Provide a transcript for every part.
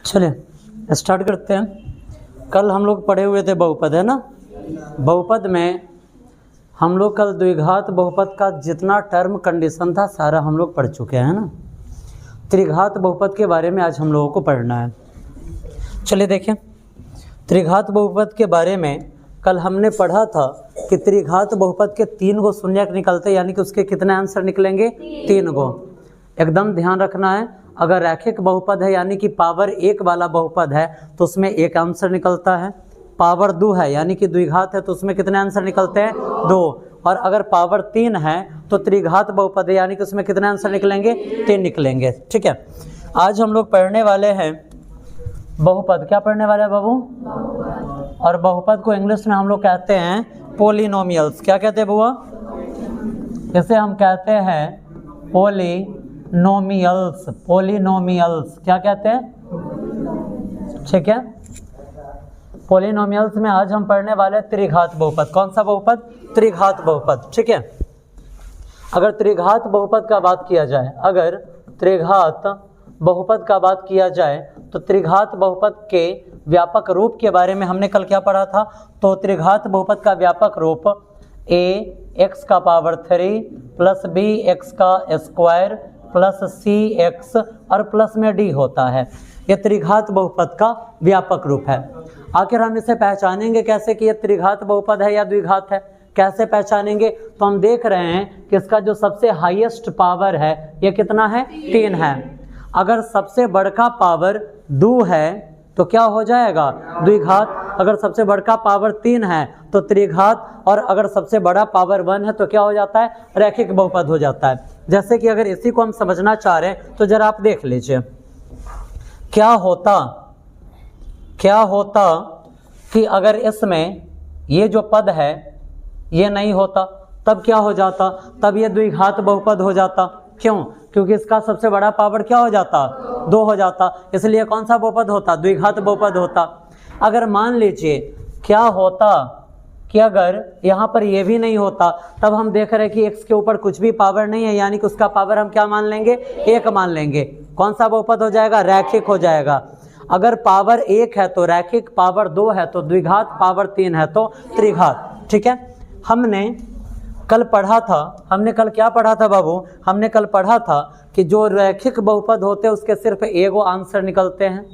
चलिए स्टार्ट करते हैं। कल हम लोग पढ़े हुए थे बहुपद, है ना। बहुपद में हम लोग कल द्विघात बहुपद का जितना टर्म कंडीशन था सारा हम लोग पढ़ चुके हैं ना। त्रिघात बहुपद के बारे में आज हम लोगों को पढ़ना है। चलिए देखें, त्रिघात बहुपद के बारे में कल हमने पढ़ा था कि त्रिघात बहुपद के 3 गो शून्यक निकलते, यानी कि उसके कितने आंसर निकलेंगे? 3 गो। एकदम ध्यान रखना है, अगर रैखिक बहुपद है यानी कि पावर 1 वाला बहुपद है तो उसमें 1 आंसर निकलता है। पावर 2 है यानी कि द्विघात है तो उसमें कितने आंसर निकलते हैं? 2। और अगर पावर 3 है तो त्रिघात बहुपद है यानी कि उसमें कितने आंसर निकलेंगे? 3 निकलेंगे। ठीक है, आज हम लोग पढ़ने वाले हैं बहुपद। क्या पढ़ने वाले हैं बाबू? और बहुपद को इंग्लिश में हम लोग कहते हैं पोलिनोमियल्स। क्या कहते हैं बुआ? इसे हम कहते हैं पोलिनोमियल्स। पोलिनोमियल्स क्या कहते हैं? ठीक है, पोलिनोमियल्स में आज हम पढ़ने वाले त्रिघात बहुपद। कौन सा बहुपद? त्रिघात बहुपद। ठीक है, अगर त्रिघात बहुपद का बात किया जाए, अगर त्रिघात बहुपद का बात किया जाए तो त्रिघात बहुपद के व्यापक रूप के बारे में हमने कल क्या पढ़ा था? तो त्रिघात बहुपद का व्यापक रूप ax का पावर 3 प्लस bx का स्क्वायर प्लस cx और प्लस में d होता है। यह त्रिघात बहुपद का व्यापक रूप है। आखिर हम इसे पहचानेंगे कैसे कि यह त्रिघात बहुपद है या द्विघात है? कैसे पहचानेंगे? तो हम देख रहे हैं कि इसका जो सबसे हाईएस्ट पावर है यह कितना है? 3 है। अगर सबसे बड़का पावर 2 है तो क्या हो जाएगा? द्विघात। अगर सबसे बड़का पावर 3 है तो त्रिघात। और अगर सबसे बड़ा पावर 1 है तो क्या हो जाता है? रैखिक बहुपद हो जाता है। जैसे कि अगर इसी को हम समझना चाह रहे हैं तो जरा आप देख लीजिए, क्या होता कि अगर इसमें ये जो पद है ये नहीं होता, तब क्या हो जाता? तब ये द्विघात बहुपद हो जाता। क्यों? क्योंकि इसका सबसे बड़ा पावर क्या हो जाता? 2 हो जाता। इसलिए कौन सा बहुपद होता? द्विघात बहुपद होता। अगर मान लीजिए क्या होता कि अगर यहाँ पर ये भी नहीं होता, तब हम देख रहे हैं कि x के ऊपर कुछ भी पावर नहीं है, यानी कि उसका पावर हम क्या मान लेंगे? 1 मान लेंगे। कौन सा बहुपद हो जाएगा? रैखिक हो जाएगा। अगर पावर 1 है तो रैखिक, पावर 2 है तो द्विघात, पावर 3 है तो त्रिघात। ठीक है, हमने कल पढ़ा था, हमने कल क्या पढ़ा था बाबू? हमने कल पढ़ा था कि जो रैखिक बहुपद होते हैं उसके सिर्फ 1 आंसर निकलते हैं,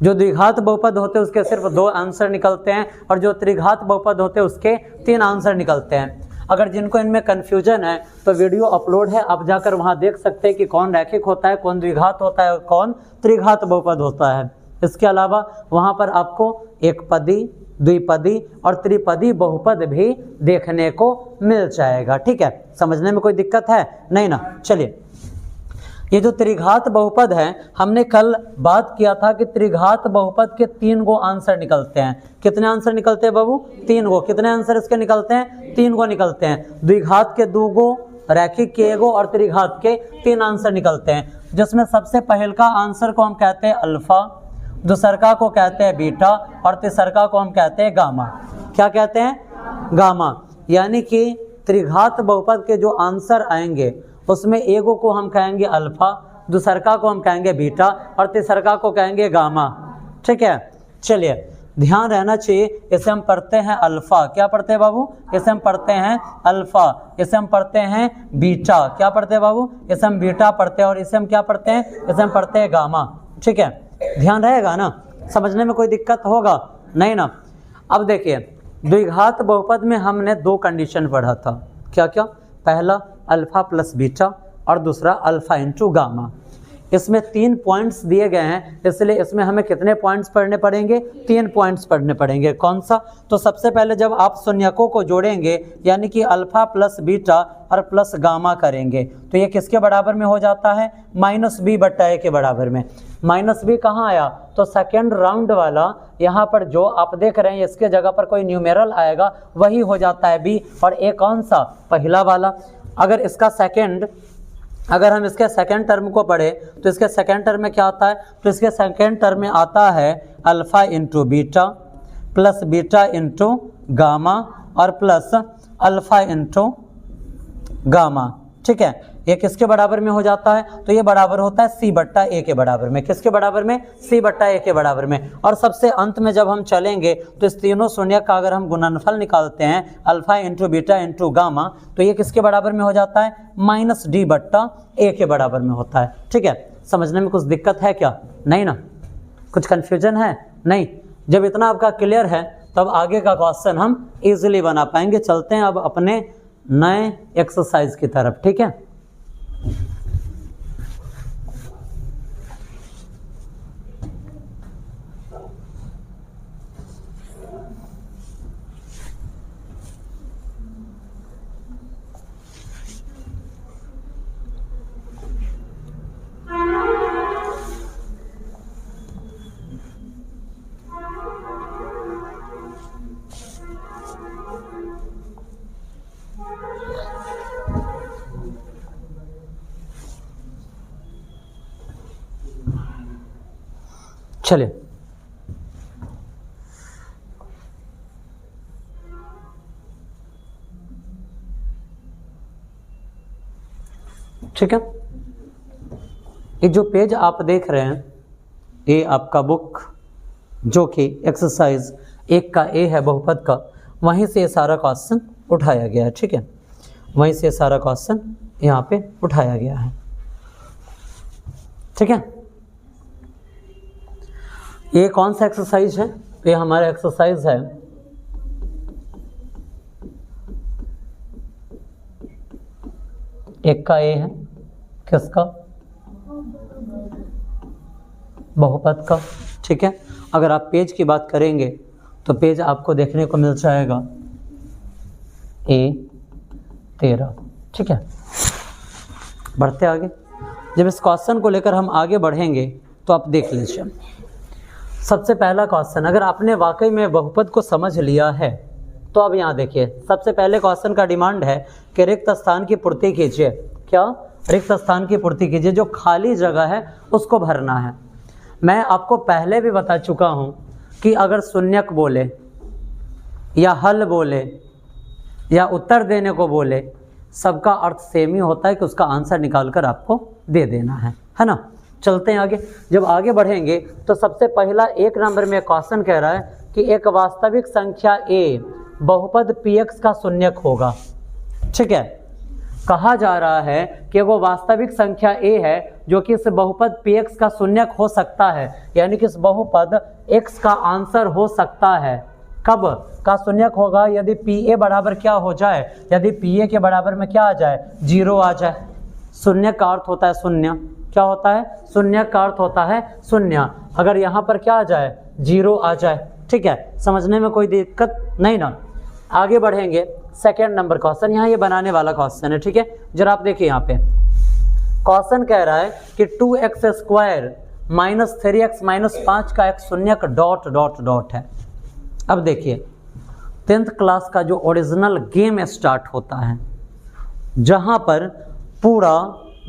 जो द्विघात बहुपद होते हैं उसके सिर्फ 2 आंसर निकलते हैं, और जो त्रिघात बहुपद होते हैं उसके 3 आंसर निकलते हैं। अगर जिनको इनमें कन्फ्यूजन है तो वीडियो अपलोड है, आप जाकर वहाँ देख सकते हैं कि कौन रैखिक होता है, कौन द्विघात होता है और कौन त्रिघात बहुपद होता है। इसके अलावा वहाँ पर आपको एकपदी, द्विपदी और त्रिपदी बहुपद भी देखने को मिल जाएगा। ठीक है, समझने में कोई दिक्कत है? नहीं ना। चलिए, ये जो त्रिघात बहुपद है, हमने कल बात किया था कि त्रिघात बहुपद के 3 गो आंसर निकलते हैं। कितने आंसर निकलते हैं बाबू? 3 गो। कितने आंसर इसके निकलते हैं? 3 गो निकलते हैं। द्विघात के 2 गो, रैखिक के 1 गो और त्रिघात के 3 आंसर निकलते हैं, जिसमें सबसे पहले का आंसर को हम कहते हैं अल्फा, दूसरका को कहते हैं बीटा और तीसरका को हम कहते हैं गामा। क्या कहते हैं? गामा। यानी कि त्रिघात बहुपद के जो आंसर आएंगे उसमें 1 को हम कहेंगे अल्फा, दूसरका को हम कहेंगे बीटा और तीसरका को कहेंगे गामा। ठीक है, चलिए ध्यान रहना चाहिए। इसे हम पढ़ते हैं अल्फा। क्या पढ़ते हैं बाबू? इसे हम पढ़ते हैं अल्फा। इसे हम पढ़ते हैं बीटा। क्या पढ़ते हैं बाबू? इसे हम बीटा पढ़ते हैं। और इसे हम क्या पढ़ते हैं? इसे हम पढ़ते हैं गामा। ठीक है, ध्यान रहेगा ना? समझने में कोई दिक्कत होगा? नहीं ना। अब देखिए, द्विघात बहुपद में हमने 2 कंडीशन पढ़ा था। क्या क्या? पहला अल्फा प्लस बीटा और दूसरा अल्फा इंटू गामा। इसमें 3 पॉइंट्स दिए गए हैं, इसलिए इसमें हमें कितने पॉइंट्स पढ़ने पड़ेंगे? 3 पॉइंट्स पढ़ने पड़ेंगे। कौन सा? तो सबसे पहले जब आप शून्यकों को जोड़ेंगे यानी कि अल्फा प्लस बीटा और प्लस गामा करेंगे तो ये किसके बराबर में हो जाता है? -b/a के बराबर में। -b कहाँ आया? तो सेकेंड राउंड वाला, यहाँ पर जो आप देख रहे हैं इसके जगह पर कोई न्यूमेरल आएगा वही हो जाता है b, और a कौन सा? पहला वाला। अगर हम इसके सेकेंड टर्म को पढ़े तो इसके सेकेंड टर्म में क्या आता है? तो इसके सेकेंड टर्म में आता है alpha into beta plus beta into gamma और प्लस अल्फा इंटू गामा। ठीक है, ये किसके बराबर में हो जाता है? तो ये बराबर होता है c बट्टा a के बराबर में। किसके बराबर में? c बट्टा a के बराबर में। और सबसे अंत में जब हम चलेंगे तो इस तीनों शून्य का अगर हम गुणनफल निकालते हैं alpha into beta into gamma, तो ये किसके बराबर में हो जाता है? माइनस d बट्टा a के बराबर में होता है। ठीक है, समझने में कुछ दिक्कत है क्या? नहीं ना? कुछ कन्फ्यूजन है? नहीं। जब इतना आपका क्लियर है तब आगे का क्वेश्चन हम इजीली बना पाएंगे। चलते हैं अब अपने नए एक्सरसाइज की तरफ। ठीक है, चलिए ठीक है। ये जो पेज आप देख रहे हैं ये आपका बुक जो कि एक्सरसाइज 1 का ए है बहुपद का, वहीं से ये सारा क्वेश्चन उठाया गया है। ठीक है, वहीं से सारा क्वेश्चन यहाँ पे उठाया गया है। ठीक है, ये कौन सा एक्सरसाइज है? ये हमारा एक्सरसाइज है 1 का ए है। किसका? बहुपद का। ठीक है, अगर आप पेज की बात करेंगे तो पेज आपको देखने को मिल जाएगा A13। ठीक है, बढ़ते आगे। जब इस क्वेश्चन को लेकर हम आगे बढ़ेंगे तो आप देख लीजिए। सबसे पहला क्वेश्चन, अगर आपने वाकई में बहुपद को समझ लिया है तो अब यहाँ देखिए, सबसे पहले क्वेश्चन का डिमांड है कि रिक्त स्थान की पूर्ति कीजिए। क्या? रिक्त स्थान की पूर्ति कीजिए, जो खाली जगह है उसको भरना है। मैं आपको पहले भी बता चुका हूँ कि अगर शून्यक बोले या हल बोले या उत्तर देने को बोले, सबका अर्थ सेम ही होता है कि उसका आंसर निकाल कर आपको दे देना है ना। चलते हैं आगे। जब आगे बढ़ेंगे तो सबसे पहला 1 नंबर में क्वेश्चन कह रहा है कि एक वास्तविक संख्या a बहुपद px का शून्यक होगा। ठीक है, कहा जा रहा है कि वो वास्तविक संख्या a है जो कि इस बहुपद px का शून्यक हो सकता है, यानी कि इस बहुपद x का आंसर हो सकता है। कब का शून्यक होगा? यदि pa बराबर क्या हो जाए? यदि pa के बराबर में क्या आ जाए? 0 आ जाए। शून्य का अर्थ होता है शून्य। क्या होता है? शून्य का अर्थ होता है शून्य। अगर यहाँ पर क्या आ जाए? 0 आ जाए। ठीक है, समझने में कोई दिक्कत नहीं ना। आगे बढ़ेंगे, सेकेंड नंबर क्वेश्चन, यहाँ ये बनाने वाला क्वेश्चन है। ठीक है, जरा आप देखिए यहाँ पे क्वेश्चन कह रहा है कि 2x² माइनस 3x माइनस 5 का एक शून्यक डॉट डॉट डॉट है। अब देखिए 10th क्लास का जो ओरिजिनल गेम स्टार्ट होता है, जहाँ पर पूरा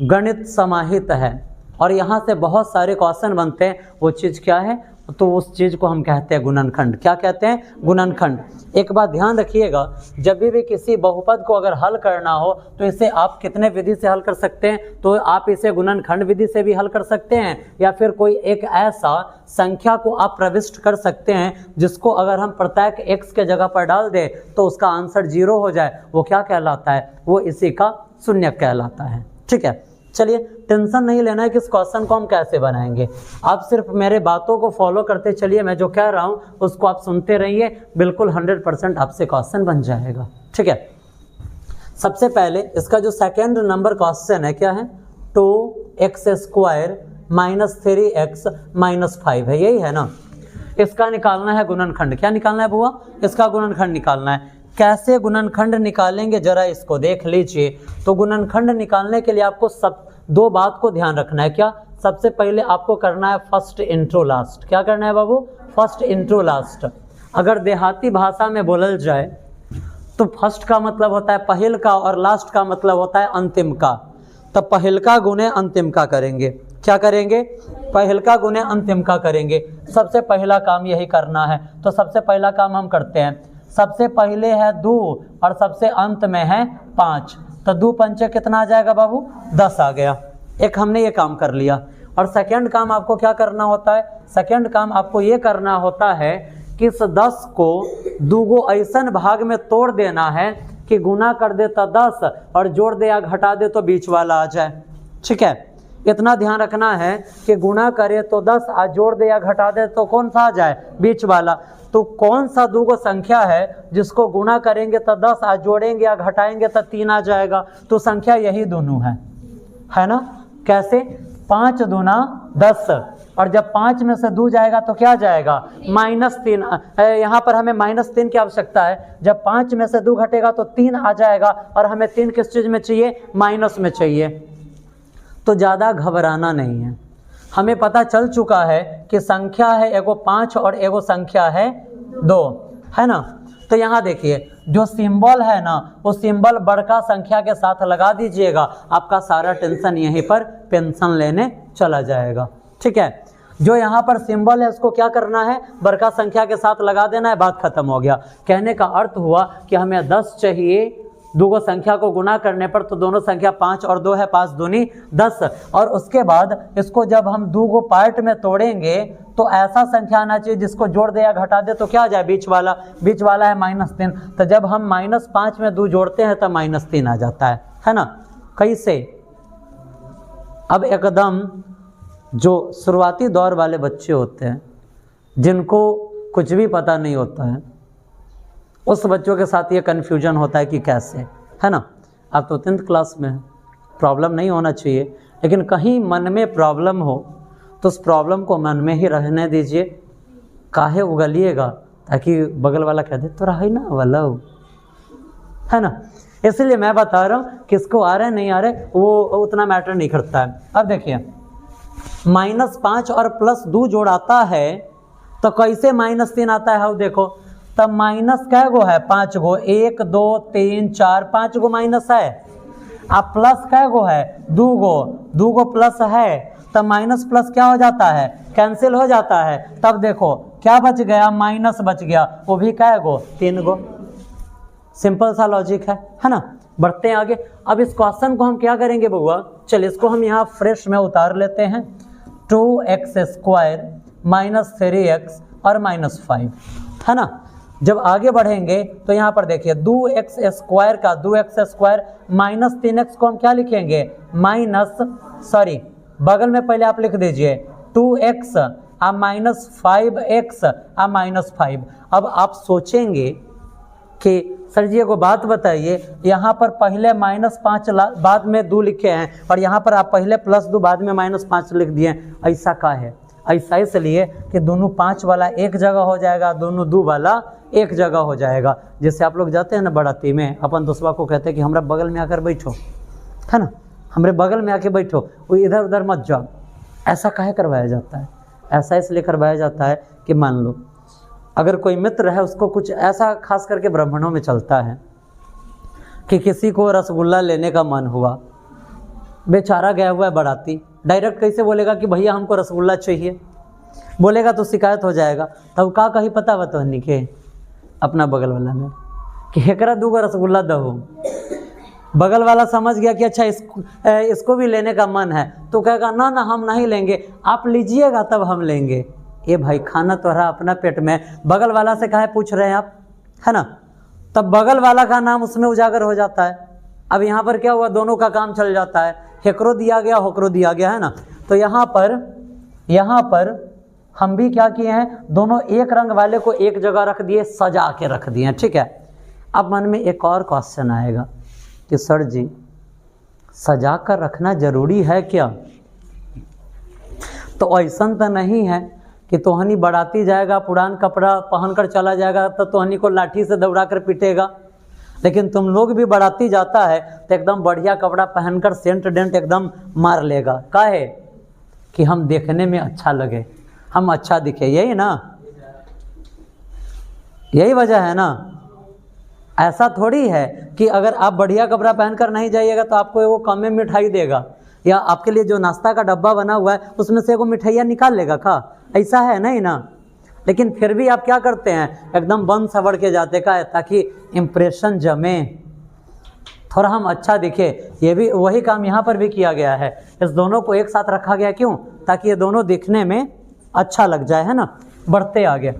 गणित समाहित है और यहाँ से बहुत सारे क्वेश्चन बनते हैं, वो चीज़ क्या है? तो उस चीज़ को हम कहते हैं गुणनखंड। क्या कहते हैं? गुणनखंड। एक बात ध्यान रखिएगा, जब भी किसी बहुपद को अगर हल करना हो तो इसे आप कितने विधि से हल कर सकते हैं? तो आप इसे गुणनखंड विधि से भी हल कर सकते हैं, या फिर कोई एक ऐसा संख्या को आप प्रविष्ट कर सकते हैं जिसको अगर हम प्रत्येक x के जगह पर डाल दें तो उसका आंसर 0 हो जाए। वो क्या कहलाता है? वो इसी का शून्यक कहलाता है। ठीक है, चलिए टेंशन नहीं लेना है कि इस क्वेश्चन को हम कैसे बनाएंगे, आप सिर्फ मेरे बातों को फॉलो करते चलिए। मैं जो कह रहा हूँ उसको आप सुनते रहिए, बिल्कुल 100% आपसे क्वेश्चन बन जाएगा। ठीक है, सबसे पहले इसका जो सेकेंड नंबर क्वेश्चन है क्या है? 2x² माइनस 3x माइनस 5 है, यही है ना। इसका निकालना है गुणनखंड। क्या निकालना है बुआ? इसका गुणनखंड निकालना है। कैसे गुणनखंड निकालेंगे जरा इसको देख लीजिए। तो गुणनखंड निकालने के लिए आपको सब 2 बात को ध्यान रखना है। क्या? सबसे पहले आपको करना है फर्स्ट इंट्रो लास्ट। क्या करना है बाबू? First intro last. अगर देहाती भाषा में बोलल जाए तो फर्स्ट का मतलब होता है पहल का और लास्ट का मतलब होता है अंतिम का। तब पहल का गुने अंतिम का करेंगे। क्या करेंगे? पहल का गुने अंतिम का करेंगे। सबसे पहला काम यही करना है। तो सबसे पहला काम हम करते हैं, सबसे पहले है 2 और सबसे अंत में है 5। तो 2 पंचे कितना आ जाएगा बाबू, 10 आ गया। एक हमने ये काम कर लिया। और सेकंड काम आपको क्या करना होता है, सेकंड काम आपको ये करना होता है कि इस 10 को 2 ऐसन भाग में तोड़ देना है कि गुना कर दे तो 10 और जोड़ दे या घटा दे तो बीच वाला आ जाए। ठीक है, इतना ध्यान रखना है कि गुना करे तो 10 और जोड़ दे या घटा दे तो कौन सा आ जाए, बीच वाला। तो कौन सा 2 संख्या है जिसको गुना करेंगे तो 10 और जोड़ेंगे या घटाएंगे तो 3 आ जाएगा। तो संख्या यही दोनों है ना। कैसे, 5 दूना 10 और जब 5 में से 2 जाएगा तो क्या जाएगा, -3। यहाँ पर हमें -3 की आवश्यकता है। जब 5 में से 2 घटेगा तो 3 आ जाएगा और हमें 3 किस चीज़ में चाहिए, माइनस में चाहिए। तो ज़्यादा घबराना नहीं है, हमें पता चल चुका है कि संख्या है एगो 5 और एगो संख्या है 2, है ना। तो यहाँ देखिए जो सिंबल है ना, वो सिंबल बड़का संख्या के साथ लगा दीजिएगा, आपका सारा टेंशन यहीं पर पेंशन लेने चला जाएगा। ठीक है, जो यहाँ पर सिंबल है उसको क्या करना है, बड़का संख्या के साथ लगा देना है, बात खत्म हो गया। कहने का अर्थ हुआ कि हमें 10 चाहिए 2 संख्या को गुना करने पर, तो दोनों संख्या 5 और 2 है, 5 दूनी 10। और उसके बाद इसको जब हम 2 पार्ट में तोड़ेंगे तो ऐसा संख्या आना चाहिए जिसको जोड़ दे या घटा दे तो क्या आ जाए, बीच वाला। बीच वाला है -3, तो जब हम -5 में 2 जोड़ते हैं तो -3 आ जाता है ना। कैसे, अब एकदम जो शुरुआती दौर वाले बच्चे होते हैं जिनको कुछ भी पता नहीं होता है, उस बच्चों के साथ ये कन्फ्यूजन होता है कि कैसे, है ना। आप तो 10th क्लास में हैं, प्रॉब्लम नहीं होना चाहिए, लेकिन कहीं मन में प्रॉब्लम हो तो उस प्रॉब्लम को मन में ही रहने दीजिए, काहे उगलिएगा, ताकि बगल वाला कह दे तो रहा ना वाला, है ना। इसलिए मैं बता रहा हूँ, किसको आ रहे नहीं आ रहे वो उतना मैटर नहीं करता है। अब देखिए -5 और +2 जोड़ आता है तो कैसे -3 आता है, देखो तब माइनस कै गो है, 5 गो, 1 2 3 4 5 गो माइनस है। अब प्लस कै गो है, 2 गो प्लस है, तब माइनस प्लस क्या हो जाता है, कैंसिल हो जाता है। तब देखो क्या बच गया, माइनस बच गया, वो भी कै गो, 3 गो। सिंपल सा लॉजिक है ना। बढ़ते हैं आगे। अब इस क्वेश्चन को हम क्या करेंगे बउआ, चलिए इसको हम यहाँ फ्रेश में उतार लेते हैं। 2x² -3x और -5, है ना। जब आगे बढ़ेंगे तो यहाँ पर देखिए 2x² का 2x² -3x को हम क्या लिखेंगे, बगल में पहले आप लिख दीजिए 2x -5x -5। अब आप सोचेंगे कि सर जी को बात बताइए, यहाँ पर पहले -5 बाद में 2 लिखे हैं और यहाँ पर आप पहले +2 बाद में -5 लिख दिए, ऐसा का है। ऐसा इसलिए कि दोनों 5 वाला एक जगह हो जाएगा, दोनों 2 वाला एक जगह हो जाएगा। जैसे आप लोग जाते हैं ना बाराती में, अपन दूसरा को कहते हैं कि हमारे बगल में आकर बैठो, है ना, हमारे बगल में आके बैठो, वो इधर उधर मत जाओ। ऐसा काहे करवाया जाता है, ऐसा इसलिए करवाया जाता है कि मान लो अगर कोई मित्र है, उसको कुछ ऐसा खास करके ब्राह्मणों में चलता है कि किसी को रसगुल्ला लेने का मन हुआ, बेचारा गया हुआ है बाराती, डायरेक्ट कैसे बोलेगा कि भैया हमको रसगुल्ला चाहिए, बोलेगा तो शिकायत हो जाएगा। तब का कहीं पता बतवनी के अपना बगल वाला में कि हेकरा 2 रसगुल्ला दहो। बगल वाला समझ गया कि अच्छा इसको भी लेने का मन है, तो कहेगा ना ना हम नहीं लेंगे, आप लीजिएगा तब हम लेंगे। ये भाई खाना तो रहा अपना पेट में, बगल वाला से काहे पूछ रहे हैं आप, है ना। तब बगल वाला का नाम उसमें उजागर हो जाता है। अब यहाँ पर क्या हुआ, दोनों का काम चल जाता है, हेकरो दिया गया होकरो दिया गया, है ना। तो यहाँ पर हम भी क्या किए हैं, दोनों एक रंग वाले को एक जगह रख दिए, सजा के रख दिए, ठीक है। अब मन में एक और क्वेश्चन आएगा कि सर जी सजा कर रखना जरूरी है क्या। तो ऐसा तो नहीं है कि तोहनी बाराती जाएगा, पुरान कपड़ा पहनकर चला जाएगा तो तोहनी को लाठी से दौड़ा कर पीटेगा। लेकिन तुम लोग भी बाराती जाता है तो एकदम बढ़िया कपड़ा पहनकर सेंट डेंट एकदम मार लेगा, काहे कि हम देखने में अच्छा लगे, हम अच्छा दिखे, यही ना, यही वजह है ना। ऐसा थोड़ी है कि अगर आप बढ़िया कपड़ा पहनकर नहीं जाइएगा तो आपको वो कम में मिठाई देगा, या आपके लिए जो नाश्ता का डब्बा बना हुआ है उसमें से वो मिठाइयाँ निकाल लेगा का, ऐसा है नहीं ना। लेकिन फिर भी आप क्या करते हैं, एकदम बंद सवड़ के जाते का है ताकि इम्प्रेशन जमे। थोड़ा हम अच्छा दिखे, ये भी वही काम यहाँ पर भी किया गया है। इस दोनों को एक साथ रखा गया, क्यों? ताकि ये दोनों दिखने में अच्छा लग जाए, है ना। बढ़ते आगे।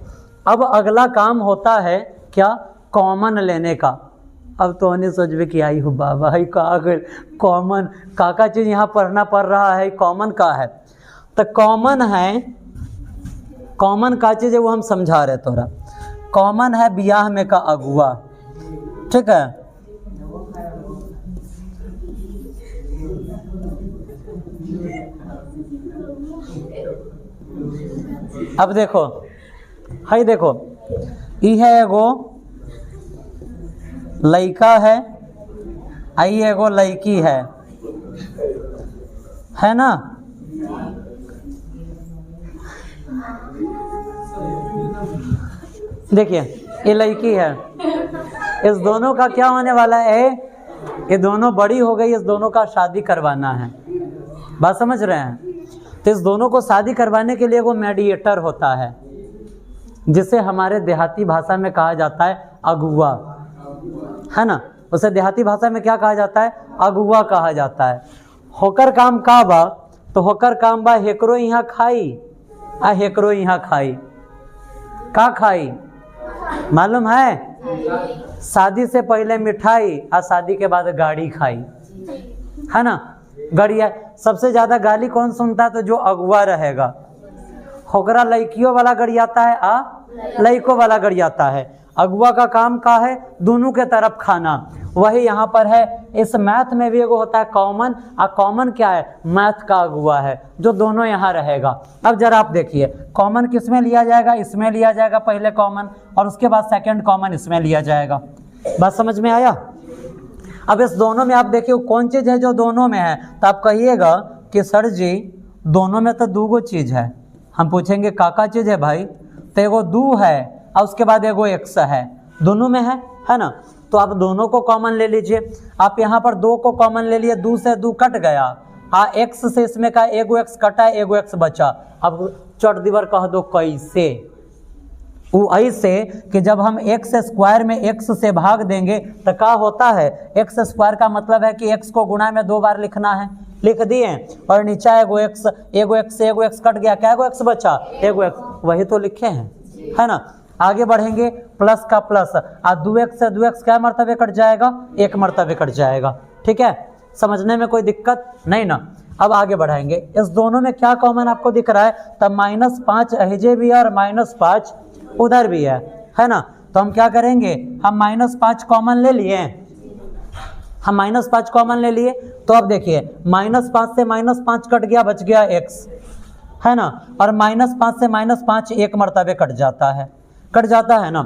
अब अगला काम होता है क्या? कॉमन लेने का। अब तो नहीं सोच भी कि आई हो बाबा ही कॉमन का चीज़ यहाँ पढ़ना पड़ रहा है, कॉमन का है। तो कॉमन है, कॉमन का चीज़ है वो हम समझा रहे थोड़ा। कॉमन है ब्याह में का अगुआ, ठीक है। अब देखो, हाई देखो, यह एगो लड़का है, आई एगो लड़की है ना। देखिए ये लड़की है, इस दोनों का क्या होने वाला है? ये दोनों बड़ी हो गई, इस दोनों का शादी करवाना है। बात समझ रहे हैं? तो इस दोनों को शादी करवाने के लिए वो मेडिएटर होता है, जिसे हमारे देहाती भाषा में कहा जाता है अगुआ, है ना। उसे देहाती भाषा में क्या कहा जाता है? अगुआ कहा जाता है। होकर काम का बा, तो होकर काम बा हेकरो यहाँ खाई आ हेकरो यहाँ खाई। का खाई मालूम है? शादी से पहले मिठाई आ शादी के बाद गाड़ी खाई, है ना। गाड़िया सबसे ज़्यादा गाली कौन सुनता है? तो जो अगुआ रहेगा। होकरा लड़कियों वाला गरियाता है आ लड़कों वाला गरियाता है। अगुआ का काम का है? दोनों के तरफ खाना। वही यहाँ पर है। इस मैथ में भी एगो होता है कॉमन, आ कॉमन क्या है? मैथ का अगुआ है, जो दोनों यहाँ रहेगा। अब जरा आप देखिए, कॉमन किस में लिया जाएगा? इसमें लिया जाएगा पहले कॉमन, और उसके बाद सेकंड कॉमन इसमें लिया जाएगा। बात समझ में आया? अब इस दोनों में आप देखिए कौन चीज़ है जो दोनों में है? तो आप कहिएगा कि सर जी दोनों में तो दो चीज़ है। हम पूछेंगे काका चीज़ है भाई? तो एगो दो है और उसके बाद एगो एक्स है, दोनों में है ना। तो आप दोनों को कॉमन ले लीजिए। आप यहाँ पर दो को कॉमन ले लिए, दो से दो कट गया, हाँ एक्स से इसमें का एगो एक्स कटा, एगो एक्स बचा। अब चट दीवार कह दो कैसे? वो ऐसे कि जब हम एक्स स्क्वायर में एक्स से भाग देंगे तो क्या होता है? एक्स स्क्वायर का मतलब है कि एक्स को गुणा में 2 बार लिखना है, लिख दिए, और नीचे एगो एक्स एगो एक्स कट गया, क्या एगो एक्स बचा? एगो एक्स, वही तो लिखे हैं, है ना। आगे बढ़ेंगे, प्लस का प्लस, आ 2x से 2x क्या मर्तबे कट जाएगा? 1 मर्तबे कट जाएगा, ठीक है। समझने में कोई दिक्कत नहीं ना। अब आगे बढ़ाएंगे, इस दोनों में क्या कॉमन आपको दिख रहा है? तब -5 अहिजे भी है और -5 उधर भी है ना। तो हम क्या करेंगे? हम -5 कॉमन ले लिए, हम -5 कॉमन ले लिए। तो अब देखिए -5 से -5 कट गया, बच गया x, है ना। और -5 से -5 1 मर्तबे कट जाता है ना।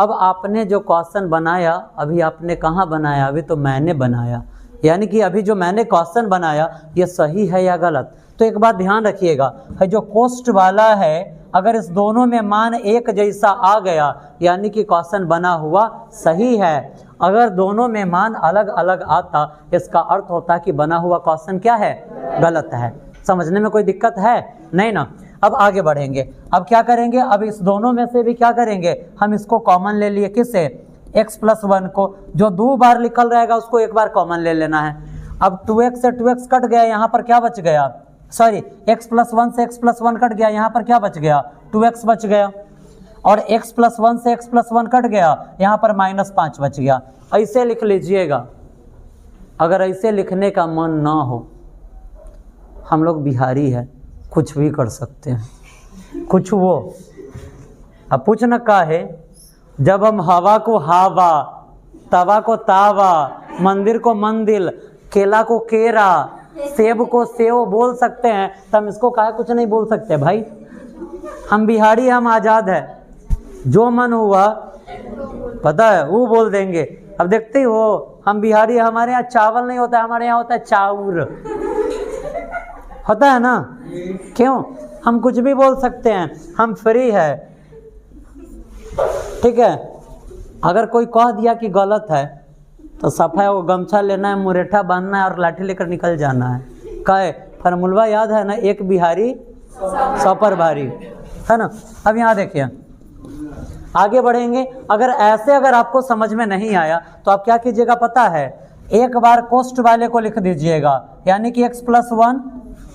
अब आपने जो क्वेश्चन बनाया, अभी आपने कहाँ बनाया? अभी तो मैंने बनाया, यानी कि अभी जो मैंने क्वेश्चन बनाया ये सही है या गलत? तो एक बात ध्यान रखिएगा, है जो कोष्ठ वाला है, अगर इस दोनों में मान एक जैसा आ गया यानी कि क्वेश्चन बना हुआ सही है। अगर दोनों में मान अलग अलग आता, इसका अर्थ होता कि बना हुआ क्वेश्चन क्या है? गलत है। समझने में कोई दिक्कत है? नहीं ना। अब आगे बढ़ेंगे, अब क्या करेंगे? अब इस दोनों में से भी क्या करेंगे? हम इसको कॉमन ले लिए, किससे? x+1 को। जो 2 बार लिखल रहेगा उसको एक बार कॉमन ले लेना है। अब 2x से 2x कट गया, यहाँ पर क्या बच गया? सॉरी, x+1 से x+1 कट गया, यहाँ पर क्या बच गया? 2x बच गया। और x+1 से x+1 कट गया, यहाँ पर -5 बच गया। ऐसे लिख लीजिएगा। अगर ऐसे लिखने का मन ना हो, हम लोग बिहारी है, कुछ भी कर सकते हैं, कुछ वो। अब पूछना का है? जब हम हवा को हावा, तवा को तावा, मंदिर को मंदिर, केला को केरा, सेब को सेव बोल सकते हैं, तो हम इसको काहे कुछ नहीं बोल सकते भाई? हम बिहारी, हम आज़ाद है, जो मन हुआ पता है वो बोल देंगे। अब देखते ही हो, हम बिहारी, हमारे यहाँ चावल नहीं होता, हमारे यहाँ होता है चाउर, होता है ना। क्यों? हम कुछ भी बोल सकते हैं, हम फ्री है, ठीक है। अगर कोई कह दिया कि गलत है तो सफाई वो गमछा लेना है, मुरेठा बांधना है और लाठी लेकर निकल जाना है। कहे फॉर्मूला याद है ना? एक बिहारी 100 पर भारी, है ना। अब यहाँ देखिए, आगे बढ़ेंगे। अगर आपको समझ में नहीं आया तो आप क्या कीजिएगा पता है? एक बार कोष्ठ वाले को लिख दीजिएगा, यानी कि x+1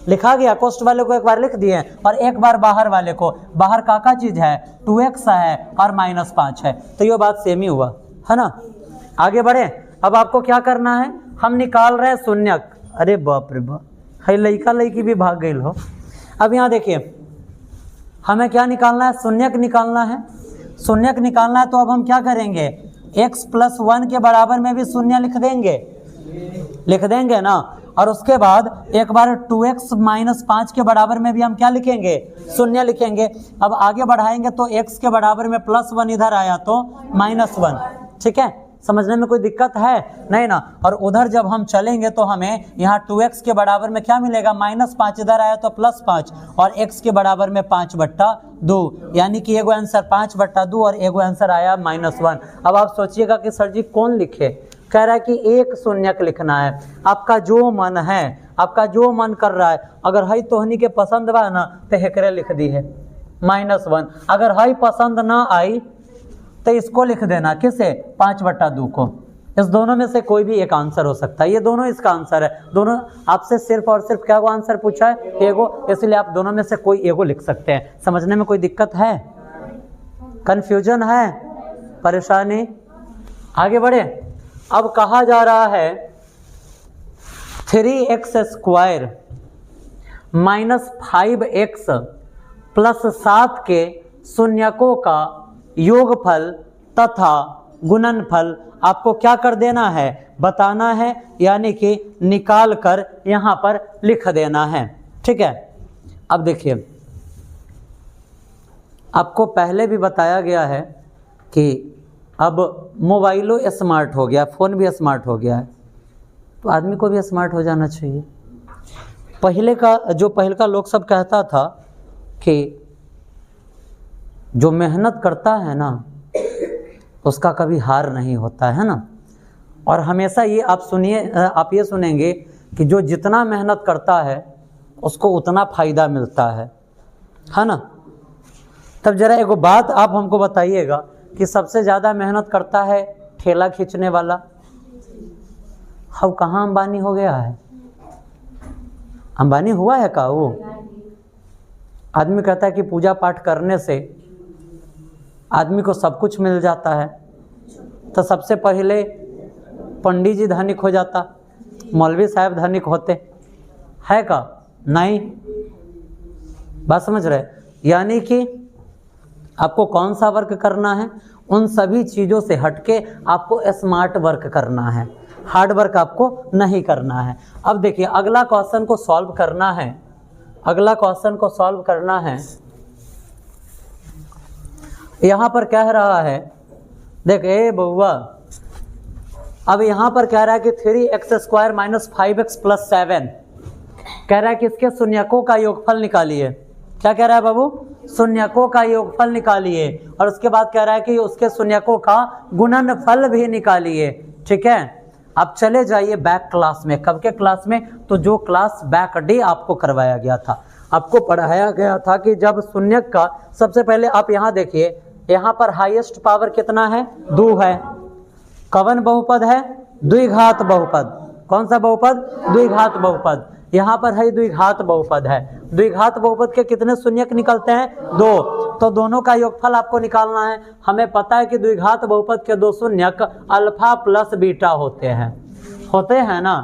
लिखा गया, कोष्ठ वाले को एक बार लिख दिए, और एक बार बाहर वाले को, बाहर का चीज है 2x है और -5 है, तो ये बात सेम ही हुआ है ना। आगे बढ़े, अब आपको क्या करना है, हम निकाल रहे हैं शून्यक। अरे बाप रे बाप, है लड़का लड़की भी भाग गई हो। अब यहाँ देखिए हमें क्या निकालना है, शून्यक निकालना है। शून्यक निकालना है तो अब हम क्या करेंगे, x+1 के बराबर में भी शून्य लिख देंगे ना, और उसके बाद एक बार 2x -5 के बराबर में भी हम क्या लिखेंगे, शून्य लिखेंगे। अब आगे बढ़ाएंगे तो x के बराबर में +1 इधर आया तो -1, ठीक है, समझने में कोई दिक्कत है नहीं ना। और उधर जब हम चलेंगे तो हमें यहाँ 2x के बराबर में क्या मिलेगा, -5, इधर आया तो +5, और x के बराबर में 5/2, यानी कि एगो आंसर 5/2 और एगो आंसर आया -1। अब आप सोचिएगा कि सर जी कौन लिखे, कह रहा है कि एक शून्यक लिखना है, आपका जो मन है, आपका जो मन कर रहा है। अगर हई तोहनी के पसंद बा ना तो हेकरे लिख दी है -1, अगर हई पसंद ना आई तो इसको लिख देना, किसे, 5/2 को। इस दोनों में से कोई भी एक आंसर हो सकता है, ये दोनों इसका आंसर है। दोनों आपसे सिर्फ और सिर्फ क्या आंसर पूछा है, एगो, इसलिए आप दोनों में से कोई एगो लिख सकते हैं। समझने में कोई दिक्कत है, कंफ्यूजन है, परेशानी? आगे बढ़े। अब कहा जा रहा है 3x² -5x + 7 के शून्यकों का योगफल तथा गुणनफल आपको क्या कर देना है, बताना है, यानी कि निकाल कर यहाँ पर लिख देना है, ठीक है। अब देखिए आपको पहले भी बताया गया है कि अब मोबाइलों स्मार्ट हो गया, फ़ोन भी स्मार्ट हो गया है, तो आदमी को भी स्मार्ट हो जाना चाहिए। पहले का लोग सब कहता था कि जो मेहनत करता है ना उसका कभी हार नहीं होता है ना। और हमेशा ये आप ये सुनेंगे कि जो जितना मेहनत करता है उसको उतना फ़ायदा मिलता है ना। तब जरा एगो बात आप हमको बताइएगा कि सबसे ज़्यादा मेहनत करता है ठेला खींचने वाला, अब कहाँ अंबानी हो गया है? अंबानी हुआ है का? वो आदमी कहता है कि पूजा पाठ करने से आदमी को सब कुछ मिल जाता है, तो सबसे पहले पंडित जी धनिक हो जाता, मौलवी साहब धनिक होते है का? नहीं, बात समझ रहे? यानी कि आपको कौन सा वर्क करना है, उन सभी चीज़ों से हटके आपको स्मार्ट वर्क करना है, हार्ड वर्क आपको नहीं करना है। अब देखिए अगला क्वेश्चन को सॉल्व करना है, अगला क्वेश्चन को सॉल्व करना है। यहाँ पर कह रहा है, देखे बउआ, अब यहाँ पर कह रहा है कि 3x² - 5x + 7 कह रहा है कि इसके शून्यकों का योगफल निकालिए। क्या कह रहा है बाबू? शून्यकों का योगफल निकालिए, और उसके बाद कह रहा है कि उसके शून्यकों का गुणनफल भी निकालिए, ठीक है। आप चले जाइए बैक क्लास में, कब के क्लास में? तो जो क्लास बैक डे आपको करवाया गया था, आपको पढ़ाया गया था कि जब शून्यक का, सबसे पहले आप यहाँ देखिए, यहाँ पर हाईएस्ट पावर कितना है? 2 है। कवन बहुपद है? द्विघात बहुपद। कौन सा बहुपद? द्विघात बहुपद। यहाँ पर है द्विघात बहुपद है। द्विघात बहुपद के कितने शून्यक निकलते हैं? 2। तो दोनों का योगफल आपको निकालना है। हमें पता है कि द्विघात बहुपद के 2 शून्यक अल्फा प्लस बीटा होते हैं ना।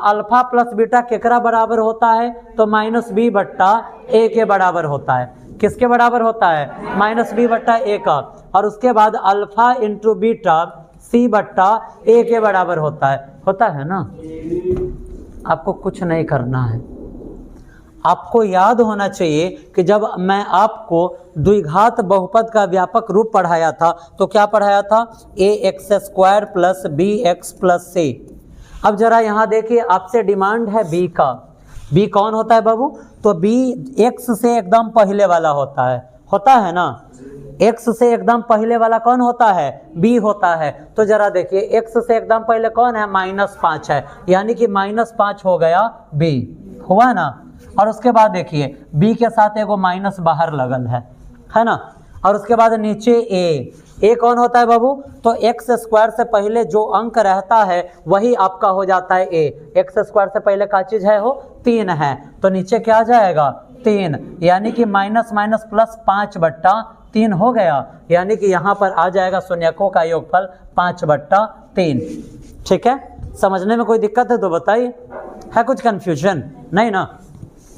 अल्फा प्लस बीटा केकरा बराबर होता है? तो -b/a के बराबर होता है। किसके बराबर होता है? -b/a का। और उसके बाद अल्फा इंटू बीटा c/a के बराबर होता है ना। आपको कुछ नहीं करना है, आपको याद होना चाहिए कि जब मैं आपको द्विघात बहुपद का व्यापक रूप पढ़ाया था तो क्या पढ़ाया था? ax² + bx + c। अब जरा यहाँ देखिए, आपसे डिमांड है b का। b कौन होता है बाबू? तो b x से एकदम पहले वाला होता है ना। x से एकदम पहले वाला कौन होता है? b होता है। तो जरा देखिए x से एकदम पहले कौन है? -5 है, यानी कि -5 हो गया b, हुआ ना। और उसके बाद देखिए b के साथ एगो माइनस बाहर लगल है ना। और उसके बाद नीचे a, ए कौन होता है बाबू? तो एक्स स्क्वायर से पहले जो अंक रहता है वही आपका हो जाता है ए। एक्स स्क्वायर से पहले का चीज है हो 3 है, तो नीचे क्या आ जाएगा 3, यानी कि माइनस माइनस प्लस 5/3 हो गया, यानी कि यहाँ पर आ जाएगा शून्यकों का योगफल 5/3। ठीक है, समझने में कोई दिक्कत है तो बताइए, है कुछ कंफ्यूजन? नहीं ना?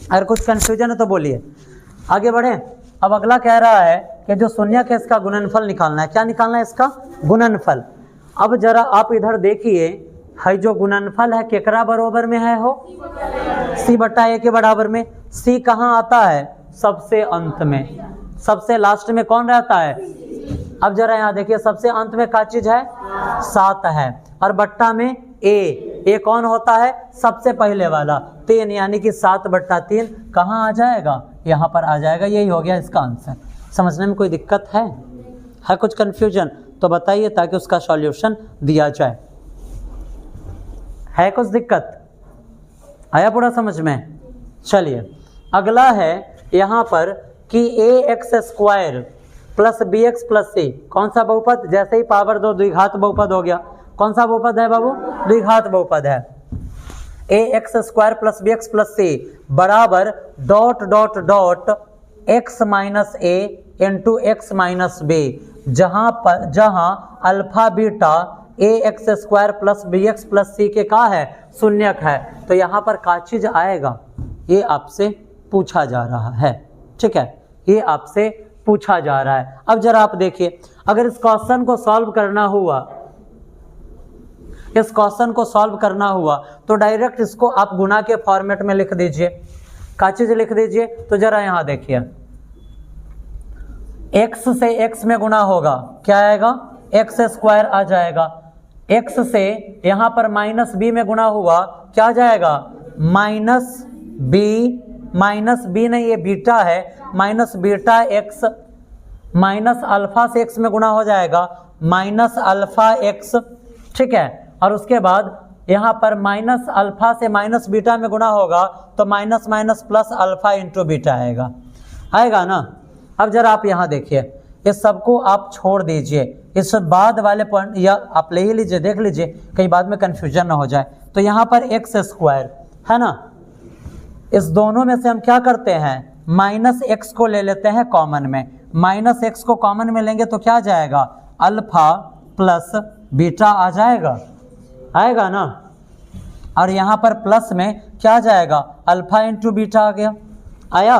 अगर कुछ कंफ्यूजन है तो बोलिए। आगे बढ़े। अब अगला कह रहा है कि जो शून्यक है इसका गुणनफल निकालना है। क्या निकालना है? इसका गुणनफल। अब जरा आप इधर देखिए, है जो गुणनफल है केकरा बराबर में है हो? c/a के बराबर में। c कहाँ आता है? सबसे अंत में, सबसे लास्ट में कौन रहता है? अब जरा यहाँ देखिए, सबसे अंत में क्या चीज है? 7 है, और बट्टा में ए कौन होता है? सबसे पहले वाला 3, यानी कि 7/3 कहाँ आ जाएगा? यहाँ पर आ जाएगा। यही हो गया इसका आंसर। समझने में कोई दिक्कत है कुछ कंफ्यूजन तो बताइए, ताकि उसका सॉल्यूशन दिया जाए। है कुछ दिक्कत? आया पूरा समझ में? चलिए अगला है यहाँ पर कि ax² plus bx plus c कौन सा बहुपद? जैसे ही पावर 2 द्विघात बहुपद हो गया। कौन सा बहुपद है बाबू? द्विघात बहुपद है। ax² plus bx plus c बराबर dot dot dot x minus a into x minus b, जहां alpha beta ax² plus bx plus c के का है? शून्यक है। तो यहाँ पर का चीज आएगा? ये आपसे पूछा जा रहा है। ठीक है, ये आपसे पूछा जा रहा है। अब जरा आप देखिए, अगर इस क्वेश्चन को सॉल्व करना हुआ, इस क्वेश्चन को सॉल्व करना हुआ तो डायरेक्ट इसको आप गुणा के फॉर्मेट में लिख दीजिए। क्या चीज लिख दीजिए? तो जरा यहाँ देखिए, x से x में गुणा होगा, क्या आएगा? x² आ जाएगा। x से यहाँ पर माइनस b में गुणा हुआ, क्या आ जाएगा? माइनस b नहीं, ये बीटा है, minus beta x, minus alpha से x में गुणा हो जाएगा, माइनस अल्फा x। ठीक है, और उसके बाद यहाँ पर माइनस अल्फा से माइनस बीटा में गुणा होगा तो minus minus plus alpha into beta आएगा ना? अब जरा आप यहाँ देखिए, इस सबको आप छोड़ दीजिए, इस बाद वाले पॉइंट या आप ले ही लीजिए, देख लीजिए कहीं बाद में कंफ्यूजन ना हो जाए। तो यहाँ पर x² है ना, इस दोनों में से हम क्या करते हैं? माइनस x को ले लेते हैं कॉमन में। माइनस x को कॉमन में लेंगे तो क्या आ जाएगा? अल्फा प्लस बीटा आ जाएगा, आएगा ना? और यहाँ पर प्लस में क्या आ जाएगा? अल्फा इंटू बीटा आ गया, आया?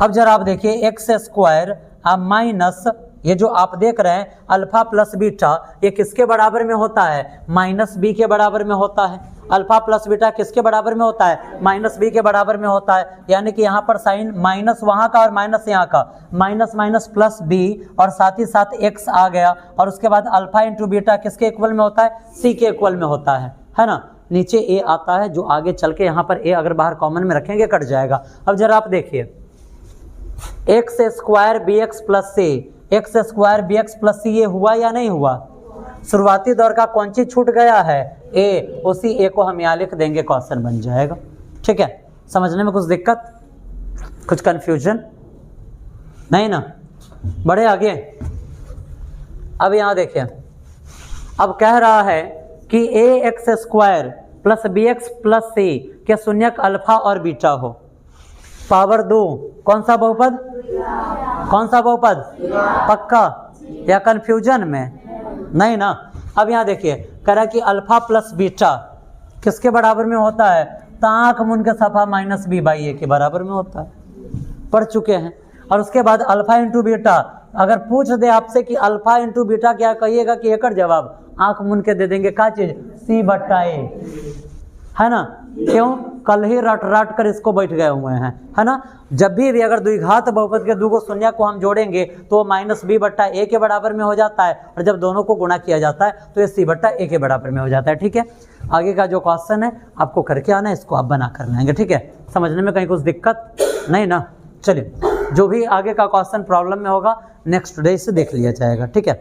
अब जरा आप देखिए, x² माइनस ये जो आप देख रहे हैं अल्फा प्लस बीटा, ये किसके बराबर में होता है? माइनस b के बराबर में होता है। अल्फा प्लस बीटा किसके बराबर में होता है? माइनस b के बराबर में होता है, यानी कि यहाँ पर साइन माइनस वहाँ का और माइनस यहाँ का, माइनस माइनस प्लस b, और साथ ही साथ x आ गया, और उसके बाद अल्फा इंटू बीटा किसके इक्वल में होता है? c के इक्वल में होता है ना? नीचे a आता है, जो आगे चल के यहाँ पर a अगर बाहर कॉमन में रखेंगे कट जाएगा। अब जरा आप देखिए, x² bx plus c, x² bx plus c ये हुआ या नहीं हुआ? शुरुआती दौर का कौन चीज छूट गया है? a, उसी a को हम यहाँ लिख देंगे, क्वेश्चन बन जाएगा। ठीक है, समझने में कुछ दिक्कत, कुछ कंफ्यूजन नहीं ना? बढ़े आगे। अब यहाँ देखिए, अब कह रहा है कि ax² plus bx plus c के शून्यक अल्फा और बीटा हो, पावर 2, कौन सा बहुपद? कौन सा बहुपद? पक्का या कंफ्यूजन में? नहीं ना? अब यहाँ देखिए, कह रहा है कि अल्फा प्लस बीटा किसके बराबर में होता है? ताक मुन के सफा माइनस b/a के बराबर में होता है, पढ़ चुके हैं। और उसके बाद अल्फा इंटू बीटा, अगर पूछ दे आपसे कि अल्फा इंटू बीटा क्या, कहिएगा कि एक जवाब आंख मुन के दे देंगे, क्या चीज? c/a, है ना? क्यों? कल ही रट कर इसको बैठ गए हुए हैं, है ना? जब भी अगर द्विघात बहुपद के 2 शून्य को हम जोड़ेंगे तो माइनस b/a के बराबर में हो जाता है, और जब दोनों को गुणा किया जाता है तो ये c/a के बराबर में हो जाता है। ठीक है, आगे का जो क्वेश्चन है आपको करके आना है, इसको आप बना कर लाएंगे। ठीक है, समझने में कहीं कुछ दिक्कत नहीं ना? चलिए, जो भी आगे का क्वेश्चन प्रॉब्लम में होगा नेक्स्ट डे से देख लिया जाएगा। ठीक है।